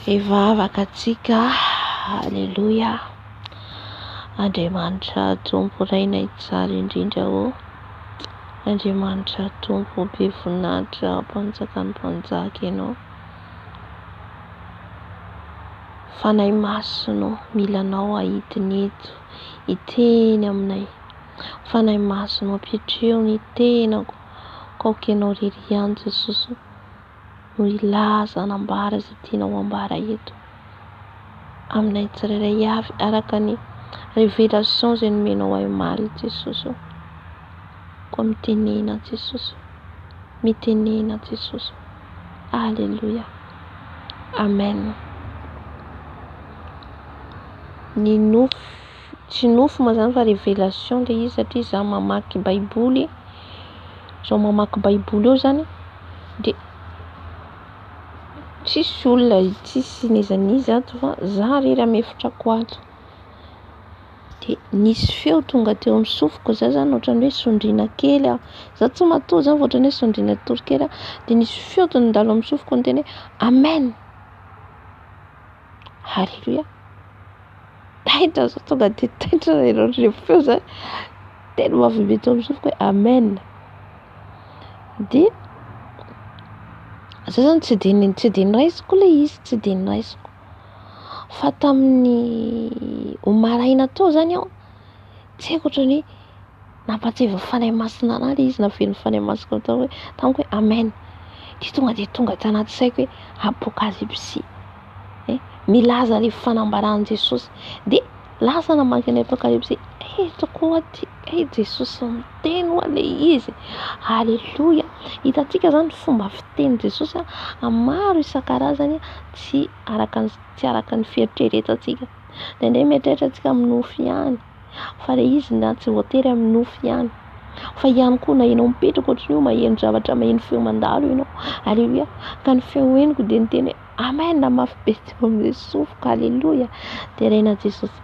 Ivavaka atsika, aleluia. Andriamanitra tompo rainay tsara indrindra o. Andriamanitra tompo be voninahitra, mpanjaka ny mpanjaka ianao. Fanahy masino milanao ahidiny eto, hiteny aminay. Fanahy masino ampiatreo ny tenako, kaokenao rery ihany Jesosy. No ilaza anambara izay tianao ambara eto aminay tsirairay avy, araka ny révélation izay nomenao ahy omaly Jesosy. Koa mitenena Jesosy, mitenena Jesosy. Alléluia, amen. Ny nofo, tsy nofo ma zany fa révélation le izy, satria za mamaky baiboly, zao mamaky baiboly eo zany de tsisy olona, tsisy nizaniza ato fa za rery amy efitrako ato. De nisy feo tonga teo amin'ny sofiko za zany ohatrany hoe sondrina kely aho. Za tsy matoa zany ohatrany hoe sondrina torokely aho. De nisy feo tondalo amin'ny sofiko ny teny hoe amen. Alléluia. Taitra za tonga de taitra re feo zany. Tena mahavimbe teo amin'ny sofiko hoe amen. De za zany tsy de niraisiko le izy, tsy de niraisiko. Fa tamin'ny omaraina tao zany aho, tsy haiko ohatrany nampatseva fanahy masina anahy le izy, navelo fanahy masina tao hoe tamiko hoe amen. De tonga tanaty saiko hoe apokalypsy, milaza le fanambaran'i Jesosy. De lasa namaky ny apokalypsy, tokoa ty, Jesosy miteny hoa le izy. Alléluia. Hitantsika zany fomba fiteny Jesosy maro isan-karazany, tsy araka ny fieritreretantsika. Ndraindray mieritreritra antsika amin'ny nofo ihany, fa le izy na tsy voatery amin'ny nofo ihany, fa ihany koa na ianao mipetraka ohatrany io maheno zavatra, maheno feo mandalo ianao. Alléluia. Ka ny feo henoko de niteny hoe amen, mafy be teo amin'izay sofiko. Alléluia. De reina Jesosy.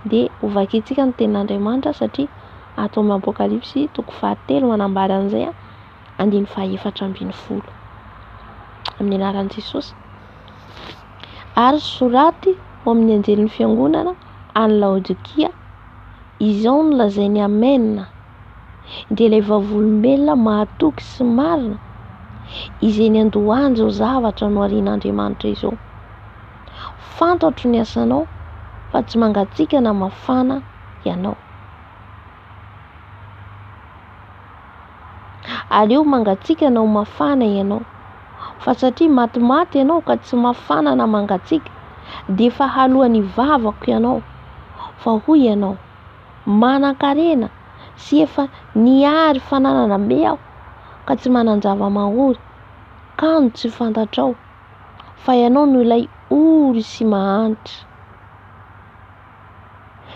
De hovakitsika ny tenin'Andriamanitra, satria ato amin'ny apokalypsy toko 3 manambara an'izay, 14:12 amin'ny anaran'i Jesosy. Ary soraty ho amin'ny anjelin'ny fiangonana any Laodikia, izao no lazainy amen. De ilay vavolombelona mahatoky sy marina, izay ny andohany zao zavatra no arian'Andriamanitra izao. Fantatro ny asanao, fa tsy mangatsika na mafana ianao. Aleo mangatsika na mafana ianao, fa satria matimaty ianao ka tsy mafana na mangatsika, de fa halohany vavako ianao. Fa hoy ianao manan-karena sy efa niary fananana be aho, ka tsy manan-java mahory, kano tsy fantatrao. Fa ianao no ilay ory sy mahantra,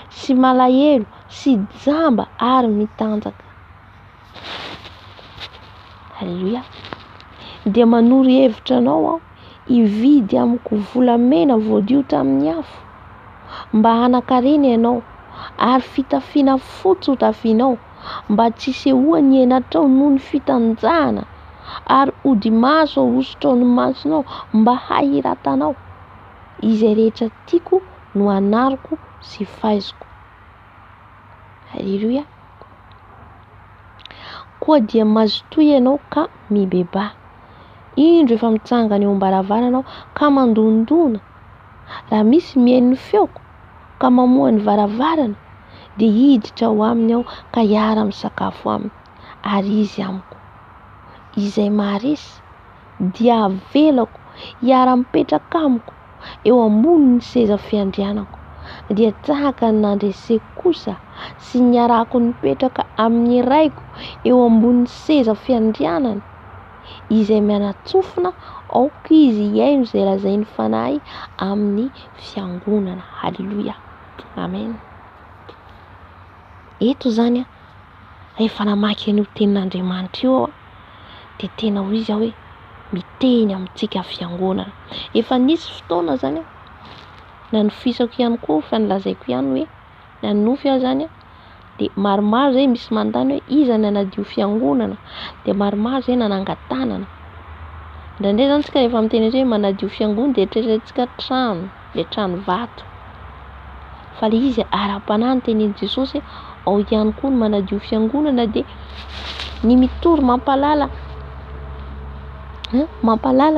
sy malahelo, sy jamba ary mitanjaka. Alléluia. De manory hevitra anao aho hividy amiko volamena voadio tamin'ny afo, mba hanan-karena ianao, ary fitafiana fotsy ho tafianao, mba tsy sehoany enatrao noho ny fitanjahana, ary ody maso ahosotro ao ny masonao, mba hahiratanao. Izay rehetra tiako no anariko sy faiziko. Alléluia. Koa dia mazotoy ianao ka mibeba, indro efa mitsangana eo am-baravarana ka mandondona. Raha misy mihaino feoko ka mamoha ny varavarana, de hiditra ao aminy aho ka hiara misakafo aminy, ary izy amiko. Izay maharesy dia avelako hiara mipetraka amiko eo ambonin'ny seza fiandrianako, dia tahaka ny nandreseko kosa sy niarako nipetraka amin'ny raiko eo ambonin'ny seza fiandrianany, izay mianatsofina aoka izy hiaino izay lazainy fanahy amin'ny fiangonana. Alléluia, amen. Eto zany rehefa namaky an'io tenin'Andriamanitra io, de tena hoy izy hoe miteny amintsika fiangonana. Efa nisy fotoana zany nanofisako ihany koa, fa nilazaiko ihany hoe nanofy aho zany, de maromaro zay misy manontany hoe iza ny anadio fiangonana, de maromaro zay nanangatanana. Indraindray zany tsika rehefa miteny hoe manadio fiangonana dia eritreretintsika trano, le trano vato. Fa le izy ara-panahy ny tenin'i Jesosy ao ihany koa ny manadio fiangonana dia ny mitory mampalala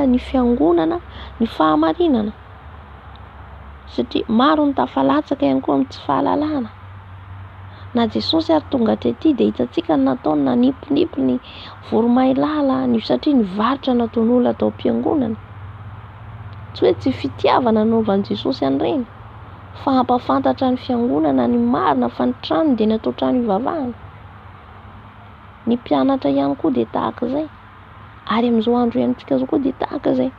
ny fiangonana, ny fahamarinana. Satria maro ny tafalatsaka ihany koa amin'ny tsy fahalalana. Na Jesosy ary tonga tety dia hitantsika ny nataony nanipinipy ny voromailala satria nivarotra nataon'olona atao am-piangonana. Tsy hoe tsy fitiavana nanaovan'i Jesosy an'ireny, fa hampafantatra ny fiangonana ny marina fa ny trano dia natao trano ivavahana. Ny mpianatra ihany koa dia tahaka izay, ary amin'izao andro iainantsika izao koa dia tahaka izay.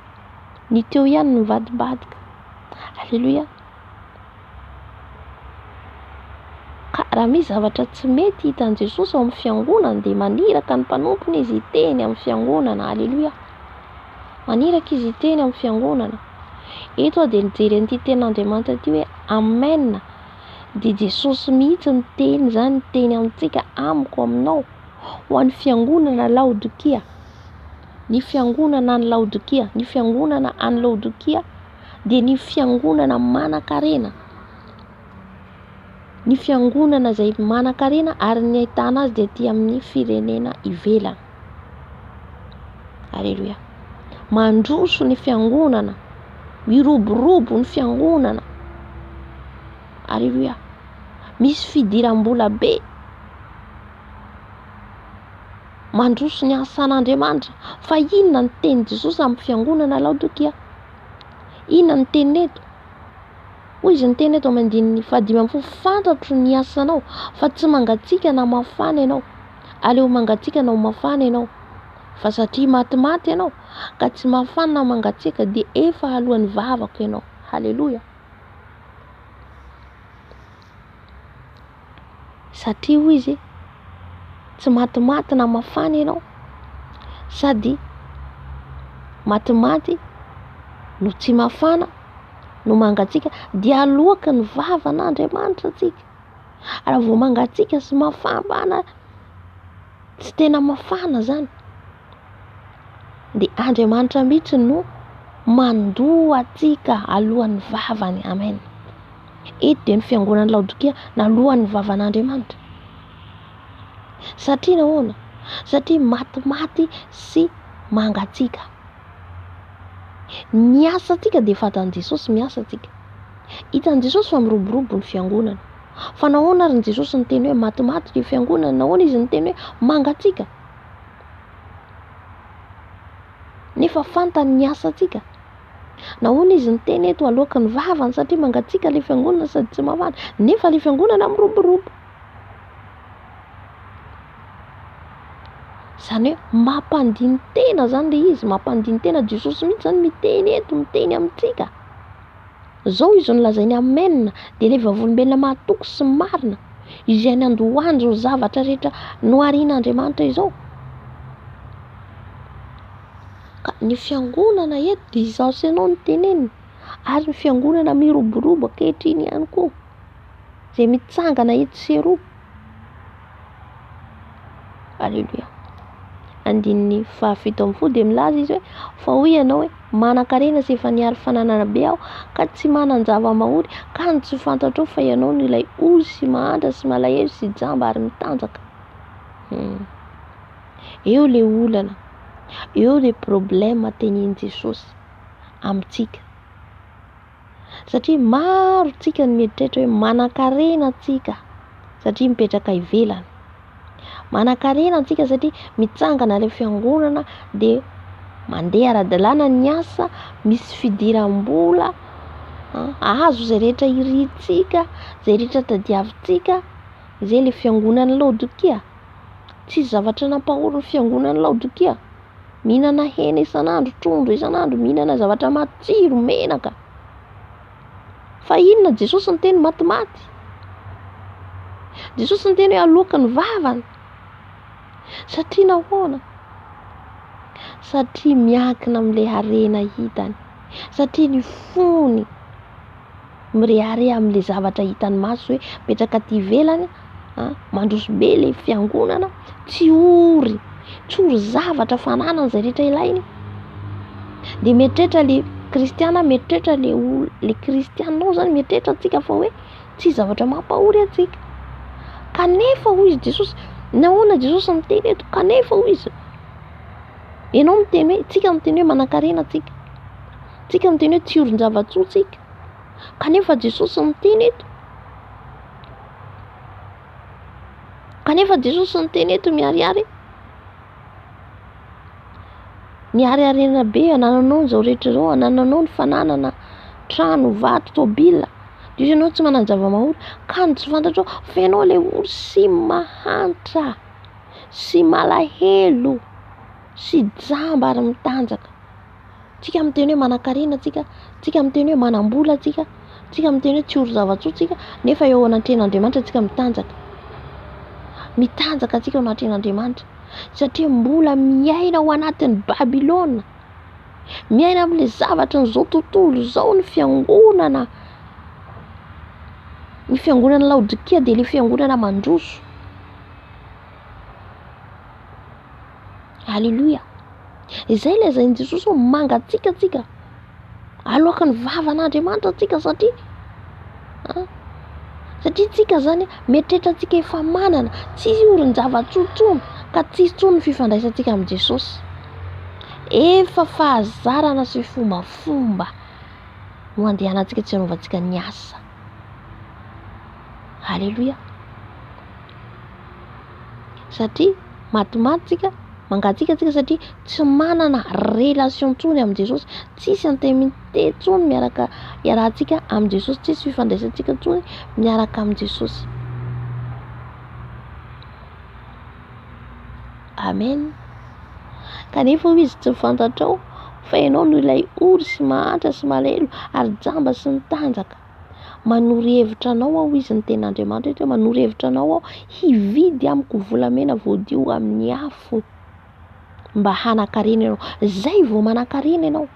Ny teo ihany ny mivadibadika. Alleluia. Ka raha misy zavatra tsy mety hitan'i Jesosy ao amin'ny fiangonana dia maniraka ny mpanompony izy hiteny amin'ny fiangonana. Alleluia. Maniraka izy hiteny amin'ny fiangonana. Eto aho dia nijery an'ity tenin'Andriamanitra ity hoe amen. Dia Jesosy mihitsy miteny izany, miteny amintsika amiko aminao ho an'ny fiangonana Laodikia. Ny fiangonana any Laodikia, ny fiangonana any Laodikia dia ny fiangonana manan-karena. Ny fiangonana izay manan-karena ary ny ahitana azy dia aty amin'ny firenena ivelany. Alleluia. Mandroso ny fiangonana, miroborobo ny fiangonana. Alleluia. Misy fidiram-bola be. Mandroso ny asan'Andriamanitra. Fa inona ny teny Jesosy amin'ny fiangonana Laodikia? Inona ny teny eto? Hoy izy ny teny eto amin'ny 5:1 fantatro ny asanao fa tsy mangatsiaka na mafana ianao. Aleo mangatsiaka na mafana ianao. Fa satria matimaty ianao ka tsy mafana na mangatsiaka dia efa alohan'ny vavako ianao. Halleluja. Satria hoy izy tsy matimaty na mafana ianao sady matimaty no tsy mafana no mangatsiaka dia aloaka ny vavan'Andriamanitra tsika. Raha vao mangatsiaka sy mafana tsy tena mafana zany dia Andriamanitra mihitsy no mandoa atsika alohan'ny vavany. Amen. Eto dia ny fiangonan'ny Laodikia nalohan'ny vavan'Andriamanitra. Satria nahoana? Satria matimaty sy mangatsiaka. Miasa atsika dia fatan'i Jesosy miasa atsika. Hitan'i Jesosy fa miroborobo ny fiangonana. Fa nahoana ary Jesosy niteny hoe matimaty ny fiangonana? Nahoana izy niteny hoe mangatsiaka? Nefa fantany ny asa atsika. Nahoana izy niteny eto aloaka ny vavany satria mangatsiaka ilay fiangonana sady tsy mafana, nefa ilay fiangonana miroborobo. Izany hoe mampandiny tena zany ilay izy, mampandiny tena. Jesosy mihitsy zany miteny eto, miteny amintsika. Zao izy nolazainy amen dia ilay vavolombelona mahatoky sy marina izay nandohany izao zavatra rehetra noharian'Andriamanitra izao. Ka ny fiangonana eto dia izao sy ianao no teneniny, ary ny fiangonana miroborobo ankehitriny ihany koa izay mitsangana eto sy eroa. Alleluia. 7:10 dia milaza izy hoe fa hoy ianao hoe manan-karena sy efa niary fananana be aho ka tsy manan-java-mahory ka ny tsy fantatrao fa ianao no ilay ozy sy mahantra sy malahelo sy jamba ary mitanjaka. Eo le olana, eo le problème tenin'i Jesosy amintsika. Satria maro tsika ny mieritreritra hoe manan-karena tsika satria mipetraka ivelany. Manan-karena antsika satria mitsangana ilay fiangonana dia mandeha ara-dalàna ny asa, misy fidiram-bola, azo izay rehetra irintsika, izay rehetra tadiavintsika. Izay ilay fiangonan'ny Laodikia. Tsisy zavatra nampahoro ny fiangonan'ny Laodikia. Mihinana hena isan'andro, trondro isan'andro, mihinana zavatra matsiro, menaka. Fa inona Jesosy niteny matimaty? Jesosy niteny hoe aloaka ny vavany. Satria nahoana? Satria miankina amin'ilay harena hitany. Satria ny fony mireharea amin'ilay zavatra hitany maso hoe petraka aty ivelany, mandroso be ilay fiangonana, tsy ory zavatra fananana izay rehetra ilainy. de mieritreritra le kristiana, mieritreritra le kristianao zany mieritreritra atsika fa hoe tsy zavatra mampahory atsika. Kanefa hoy izy Jesosy, nahoana Jesosy miteny eto? Kanefa hoy izy, ianao miteny hoe, tsika miteny hoe manan-karena tsika miteny hoe tsy horon-javatsoa tsika, kanefa Jesosy miteny eto, kanefa Jesosy miteny eto miharihary, niharihariana be anananao n'izao rehetra zao, anananao ny fananana trano, vato, tôbila, de ianao tsy manana zava-mahory, ka tsy fantatrao fa ianao le olo sy mahantra, sy malahelo, sy jamba ary mitanjaka. Tsika miteny hoe manan-karena tsika miteny hoe manam-bola tsika miteny hoe tsy horon-javatsoa tsika, nefa eo anatren'Andriamanitra tsika mitanjaka tsika ao anatren'Andriamanitra, satria mbola miaina ao anatin'ny Babilôna, miaina amin'le zavatra n'izao tontolo zao, ny fiangonana Laodikia de le fiangonana mandroso. Alléluia. Izay lazain'i Jesosy hoe mangatsika tsika aloaka ny vavan'Andriamanitra tsika, satria tsika zany mieritreritra tsika efa manana, tsy horon-javatsoa ka tsisy tsony ny fifandraisantsika amin'i Jesosy. Efa fahazarana sy fombafomba no andehanantsika tsy hanaovantsika ny asa. Alléluia. Satria matimaty tsika, mangatsika tsika satria tsy manana relation tsony amin'i Jesosy, tsisy intimité tsony miaraka iarahantsika amin'i Jesosy, tsisy fifandraisantsika tsony miaraka amin'i Jesosy. Amen. Kanefa hoy izy tsy fantatrao fa ianao no ilay olo sy mahantra sy malahelo ary jamba sy mitanjaka. Manory hevitra anao aho, izy ny ten'Andriamanitra eto, manory hevitra anao aho hividy amiko volamena voadio amin'ny afo mba hanan-karena ianao. Zay vao manan-karena ianao.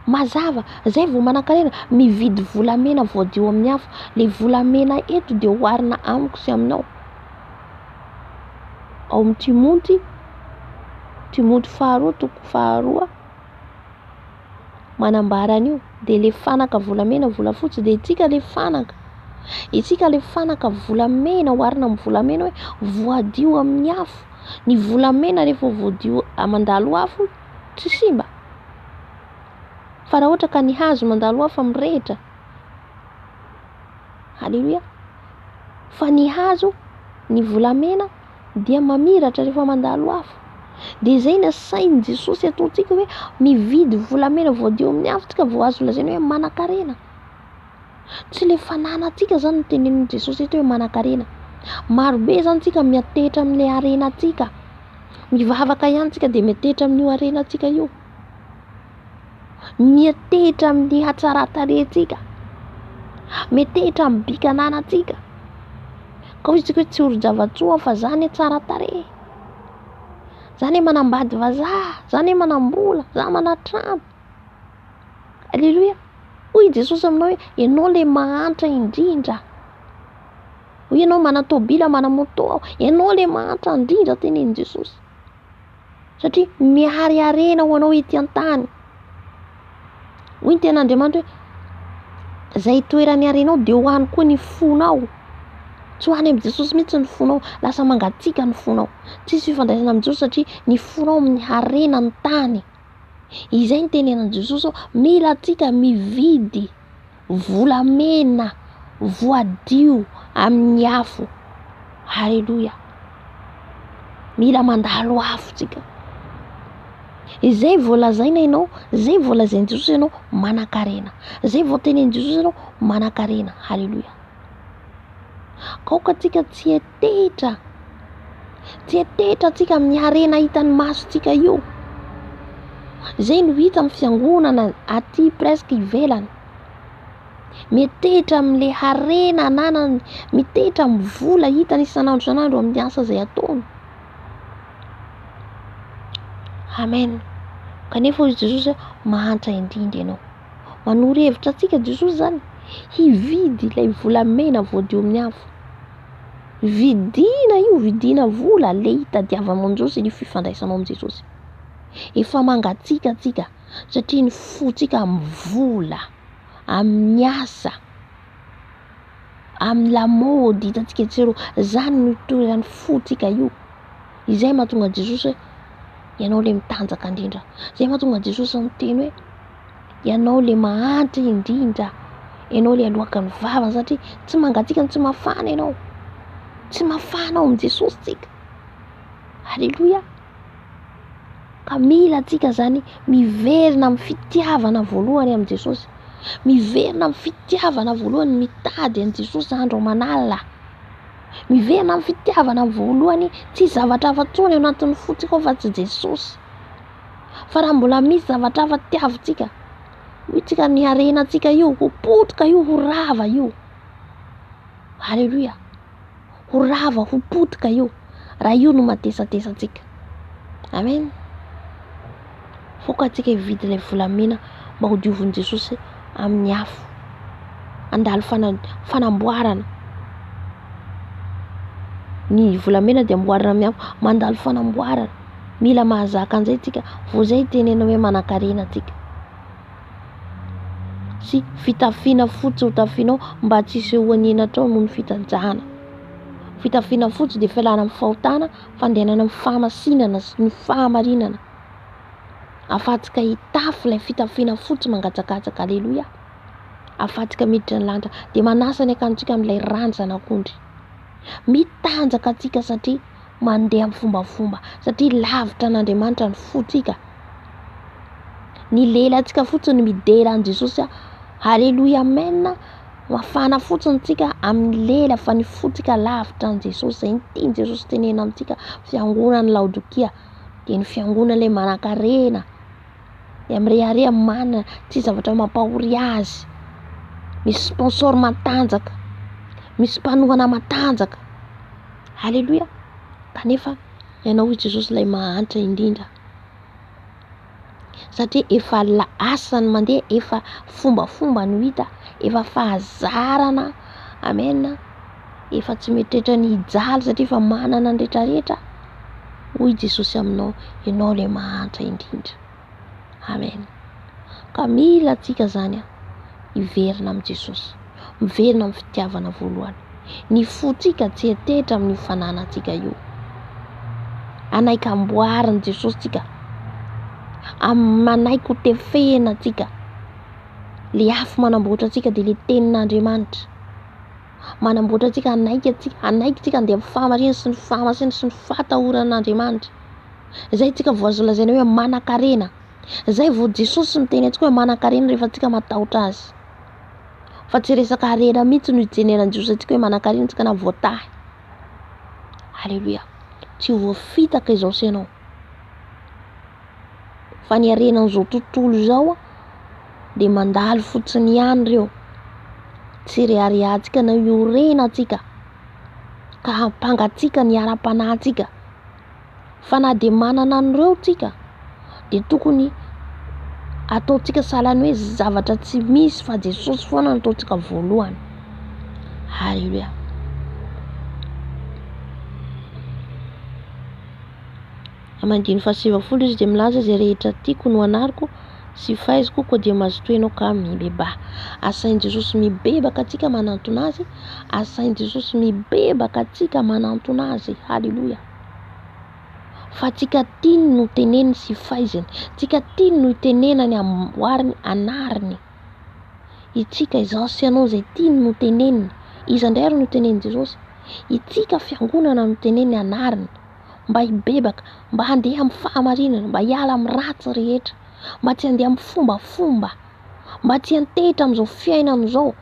Mazava, zay vao manan-karena, mividy volamena voadio amin'ny afo. Le volamena eto de oharina amiko sy aminao. Ao amin'ny Timoty 2:2 manambara an'io, de le fanaka volamena volafotsy de itsika le fanaka. Itsika le fanaka volamena oharina amin'ny volamena hoe voadio amin'ny afo. Ny volamena rehefa voadio mandalo afo tsy simba. Fa raha ohatra ka ny hazo mandalo afo mirehitra. Alléluia. Fa ny hazo, ny volamena dia mamiratra rehefa mandalo afo. De zay ny sain'i Jesosy ataontsika hoe mividy volamena voadio amin'ny afo tsika vao azo lazaina hoe manan-karena. Tsy le fananantsika zany no tenenin'i Jesosy eto hoe manan-karena. Marobe zany tsika miatehitra amin'le arenatsika. Mivavaka ihany tsika de miatehitra amin'io arenatsika io. Miatehitra amin'ny hatsarataretsika. Miatehitra amin'ny bikananatsika. Ka hoy tsika hoe tsy horon-javatsoa fa zany tsara tarehy. Zany manambady vazaha, zany manambola, zany manatrano. Alléluia. Hoy Jesosy aminao hoe ianao le mahantra indrindra. Hoy ianao mana tôbila, mana moto, ianao le mahantra indrindra tenenin'i Jesosy. Satria mihariharena ho anao ety an-tany. Hoy ny ten'Andriamanitra hoe zay toerany arenao de ho any koa ny fonao. Tsy ho any amin'i Jesosy mihitsy ny fonao, lasa mangatsika ny fonao. Tsisy fifandraisana amin'i Jesosy satria ny fonao miharena ny tany. Izay ny tenenin'i Jesosy, mila tsika mividy volamena voadio amin'ny afo. Alléluia. Mila mandalo afo tsika. Izay voalazaina ianao, zay voalazain'i Jesosy ianao manan-karena. Zay vao tenenin'i Jesosy ianao manan-karena. Alléluia. Kaoka tsika tsy etehitra. Tsy etehitra tsika amin'ny harena hitan'ny masotsika io. Zay no hita amin'ny fiangonana aty presque ivelany. Mitehitra amin'le harena ananany, mitehitra amin'ny vola hitany isan'andro amin'ny asa zay ataony. Amen. Kanefa hoy Jesosy mahantra indrindra ianao. Manory hevitra tsika Jesosy zany hividy ilay volamena voadio amin'ny afo. Vidina io, vidina vola le hitadiavanao Jesosy ny fifandraisanao amin'ny Jesosy. efa mangatsika tsika satria ny fotsika mivola amin'ny asa amin'ny lamaody hitantsika tsiro zany no toeran'ny fotsika io. Izay mahatonga Jesosy hoe ianao le mitanjaka indrindra, izay mahatonga Jesosy miteny hoe ianao le mahantra indrindra, ianao le aloaka ny vavany satria tsy mangatsika ny tsy mafana ianao, tsy mafana ao amin'ny Jesosy tsika. Halleloia. Ka mila tsika zany miverina amin'ny fitiavana voalohany amin'ny Jesosy, miverina amin'ny fitiavana voalohany mitady an' Jesosy andro aman'alina, miverina amin'ny fitiavana voalohany tsy zavatra hafa intsony ao anatin'ny fotsika ao fa tsy Jesosy. Fa raha mbola misy zavatra hafa tiavintsika, tsika ny arenantsika io ho potika io, ho rava io. Halleloia. Ho rava, ho potika io raha io no matesatesantsika. Amen. Foka atsika hividy ilay volamena mba ho diovin' Jesosy amin'ny afo, andalo fanamboarana. Ny volamena dia amboarina amin'ny afo, mandalo fanamboarana. Mila mahazaka an'izay tsika, vao zay tenena hoe manan-karena tsika. Sy fitafiana fotsy ho tafianao mba tsy hisehoany enatrao noho ny fitanjahana. Fitafiana fotsy dia fialana amin'ny fahotana, fandehanana amin'ny fahamasinana sy ny fahamarinana. Afatsika hitafy ilay fitafiana fotsy mangatsakatsaka. Halleloia. Afatsika miditra ny lanitra dia manasa ny akantsika amin'ilay ranjan'akondry. Mitanjaka atsika satria mandeha amin'ny fombafomba, satria lavitra n'Andriamanitra ny fotsika. Ny lelantsika fotsiny midera an' Jesosy. Halleloia, amen. Mafana fotsiny tsika amin'ny lela fa ny fotsika lavitra an' Jesosy. Zay ny Jesosy tenena amintsika fiangonan'ny Laodikia dia ny fiangonan'ilay manan-karena, dia mirehareha manana, tsy zavatra mampahory azy. Misy sponsor matanjaka, misy mpanohana matanjaka. Halleloia. Kanefa ianao i Jesosy ilay mahantra indrindra, satria efa asany mandeha, efa fombafomba no hita, efa fahazarana. Amen. Efa tsy mieritreritra ny hijaly satria efa manana ny rehetrarehetra. Hoy Jesosy aminao, ianao ilay mahantra indrindra. Amen. Ka mila tsika zany hiverina amin'ny Jesosy, miverina amin'ny fitiavana voalohany. Ny fotsika tsy hetetra amin'ny fananantsika io. Anaiky amboariny Jesosy tsika, manaiky ho tefena tsika. Le afo manamboatra atsika dia le tenin'Andriamanitra. Manamboatra atsika, anaiky tsika andeha amin'ny fahamarinana sy ny fahamasina sy ny fahatahoran'Andriamanitra. Zay tsika voazo lazaina hoe manan-karena. Zay vao Jesosy miteny antsika hoe manan-karena rehefa tsika matahotra azy. Fa tsy resaka harena mihitsy no hijeneran'i Jesosy antsika hoe manan-karena tsika na voatahy. Halleluia. Tsy voafitaka izao senao. Fa ny harenan'izao tontolo izao dia mandalo fotsiny ihany ireo. Tsy reharehantsika na iorenatsika ka hampangatsika ny ara-panahintsika. Fa na dia manana an'ireo tsika dia tokony ataontsika sahalan'ny hoe zavatra tsy misy fa Jesosy foana no ataontsika voalohany. Halleluia. Amandiny 7 izy dia milaza izay rehetra tiako no anariko sy fahaiziko koa dia mazotoenao ka mibeba. Asain'i Jesosy mibebaka atsika manantona azy, asain'i Jesosy mibebaka atsika manantona azy. Halleluia. Fa tsika tiany no teneniny sy fahaizany, tsika tiany no tenenany amboariny anariny. Itsika izao sy ianao izay tiany no teneniny, iza indray ary no teneniny Jesosy. Itsika fiangonana no teneniny anariny, mba hibebaka, mba handeha amin'ny fahamarinana, mba hiala amin'ny ratsy rehetra, mba tsy handeha amin'ny fombafomba, mba tsy hantehitra amin'izao fiainana izao,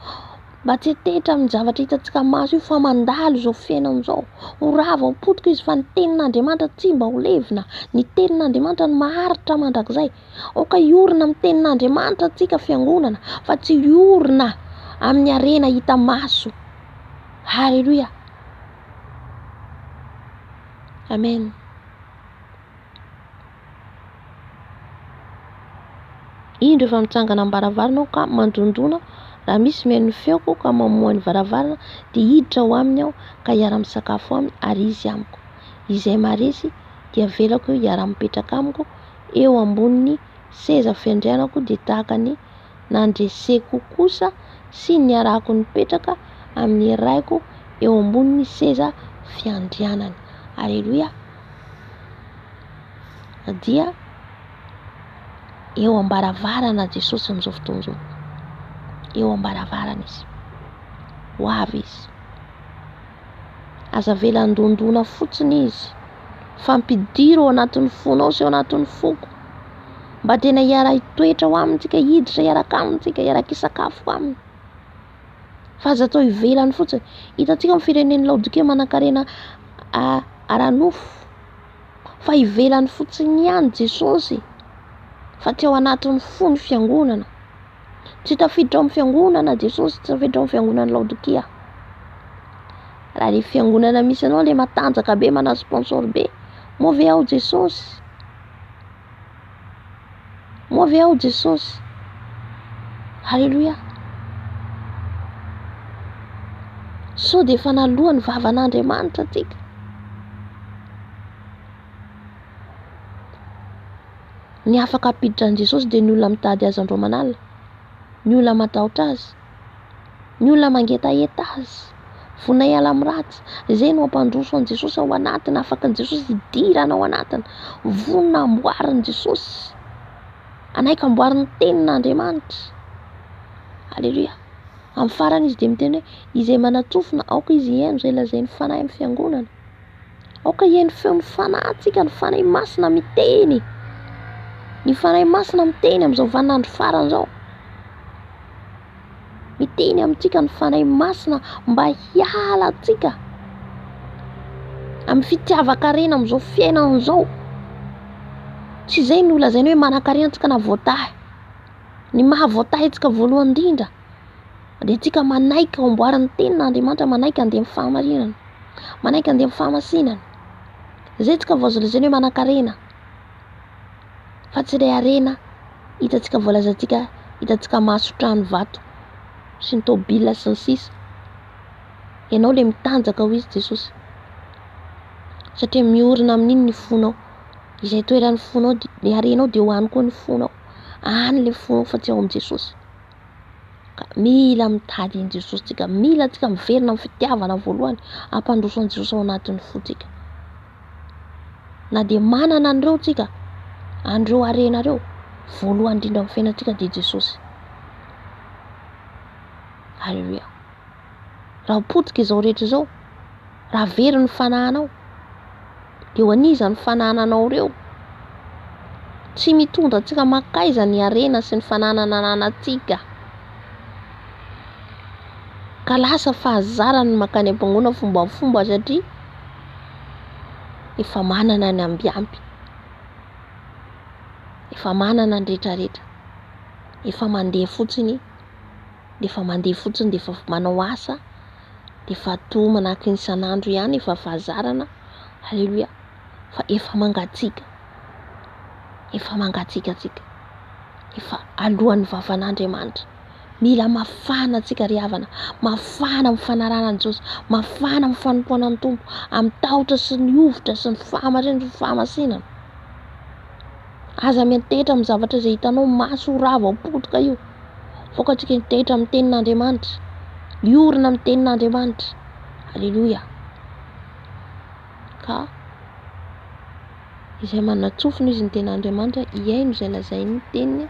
mba tsy hantehitra amin'ny zavatra hitantsika maso io fa mandalo izao fiainana izao. Ho rava, ho potika izy fa ny tenin'Andriamanitra tsy mba ho levina. Ny tenin'Andriamanitra no maharitra mandrakizay. Oka hiorina amin'ny tenin'Andriamanitra tsika fiangonana, fa tsy hiorina amin'ny arena hita maso. Halleluia. Amen. Indro efa mitsangana amin'ny varavarana ka mandrondrona, raha misy mihaino feoko ka mamoha ny varavarana dia hiditra ho aminy aho ka hiara-misakafo aminy ary izy amiko. Izay maresy dia velako hiara-mipetraka amiko eo amboniny seza fiandrianako dia tahaka ny nandreseko kosa sy ny arako nipetraka amin'ny raiko eo amboniny seza fiandrianany. Aleloia. Dia eo ambaravarana Jesosy amin'izao fotoana izao, eo ambaravarana izy, ho avy izy, aza vela andondona fotsiny izy, fampidiro ao anatin'ny fonao sy ao anatin'ny foko, mba tena hiara hitoetra ho amintsika, hiditra hiaraka amintsika, hiaraka hisakafo aminy. Fa aza atao ivelany fotsiny. Hitantsika amin'ny firenen'ny Laodikea manan-karena ara-nofo, fa ivelany fotsiny ihany Jesosy, fa tsy ao anatin'ny fo ny fiangonana. Tsy tafiditra ao amin'ny fiangonana Jesosy, tsy tafiditra ao amin'ny fiangonana Laodikea. Raha le fiangonana misy anao le matanjaka be, mana sponsor be, move ao Jesosy, move ao Jesosy. Halleluja. So dia efa naloa ny vavan'Andriamanitra atsika. Ny afaka apiditra an' Jesosy dia ny olona mitady azy andro manalina, ny olona matahotra azy, ny olona mangetaeta azy, vonay ala amin'ny ratsy. Izay no ampandroso an' Jesosy ao anatiny, afaka an' Jesosy hidirana ao anatiny, vonona amboarin' Jesosy, anaiky amboarin'ny tenin'Andriamanitra. Aleluia. Amin'ny farany izy dia miteny hoe izay manatsofina aoka izy hihaino izay lazainy fanahy amin'ny fiangonana. Aoka hihaino feo ny fanahintsika, ny fanahy masina miteny, ny fanahy masina miteny amin'izao vaninandro farany izao. Miteny amintsika ny fanahy masina mba hiala antsika amin'ny fitiavan-karena amin'izao fiainana izao. Tsy izay no lazainy hoe manan-karena antsika na voatahy. Ny maha voatahy antsika voalohany indrindra dia antsika manaiky ao amboarin'ny tenin'Andriamanitra, manaiky andeha amin'ny fahamarinana, manaiky andeha amin'ny fahamasinana. Izay antsika vao azo lazainy hoe manan-karena. Fa tsy ilay harena hitantsika voalazantsika, hitantsika mahasotrany vato sy ny tôbila sy ny sisa. Ianao le mitanjaka ho izy Jesosy, satria miorina amin'iny ny fonao. Izay toeran'ny fonao, ny harenao dia ho any koa ny fonao. Any le fonao fa tsy ao amin'i Jesosy. Ka mila mitady an'i Jesosy tsika, mila tsika miverina amin'ny fitiavana voalohany, ampandroso an'i Jesosy ao anatin'ny fotsika. Na dia manana an'ireo tsika, andreo harena ireo, voalohany indrindra amin'ny fiainantsika dia Jesosy. Halleluja. Raha potika izao rehetra izao, raha very ny fanahinao, dia ho aniza ny fanahinanao ireo. Tsy mitondra antsika makaiza ny harena sy ny fananana ananantsika, ka lasa fahazarany makany am-pangona fombafomba, satria efa manana ny ambiampy, efa manana ny rehetrarehetra, efa mandeha fotsiny, dia efa mandeha fotsiny, dia efa manao asa, dia efa toa manahaky ny isan'andro ihany, efa fahazarana. Halleluja. Fa efa mangatsiaka, efa mangatsiaka tsika, efa alohan'ny vavan'Andriamanitra. Mila mafana tsika ry havana, mafana amin'ny fanarana an'i Jesosy, mafana amin'ny fanompoana ny Tompo, amin'ny tahotra sy ny ovitra sy ny fahamarinana sy ny fahamasinana. Aza mitehitra amin'ny zavatra izay hitanao maso ho rava ho potika io, vokatsika mitehitra amin'ny tenin'Andriamanitra, miorina amin'ny tenin'Andriamanitra. Halleluja. Ka izay manatsofina izy ny tenin'Andriamanitra, hihaino izay lazainy ny teniny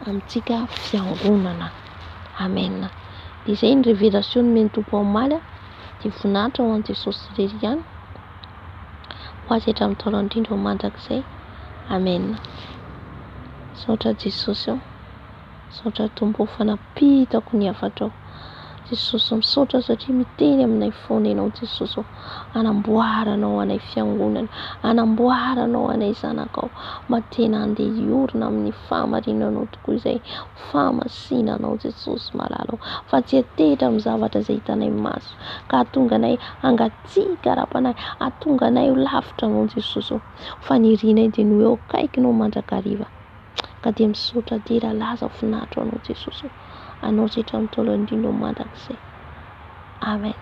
amintsika fiangonana. Amen. Dia izay ny révélation nomeny Tompo amin'ny maly, dia voninahitra ho an'i Jesosy irery ihany, ho azy hatramin'ny taona indrindra ho mandrakizay. Amen. Saotra Jesosy ao, saotra Tompo fanampitako ny hafatra ao. Jesosy misaotra satria miteny aminay foana ianao Jesosy ao, anamboaranao anay fiangonana, anamboaranao anay zanakao, mba tena andeha hiorina amin'ny fahamarinanao tokoa izay fahamasinanao Jesosy malala ao, fa tsy hatehitra amin'ny zavatra izay hitanay maso, ka atonga anay hangatsiaka ara-panahy, atonga anay ho lavitra anao Jesosy ao, fa ny rianay dia no eo akaikinao mandrakariva. Ka dia misaotra dia laza voninahitra anao Jesosy ao, anao izay hatramin'ny taona indrindra ho mandrakizay. Amen.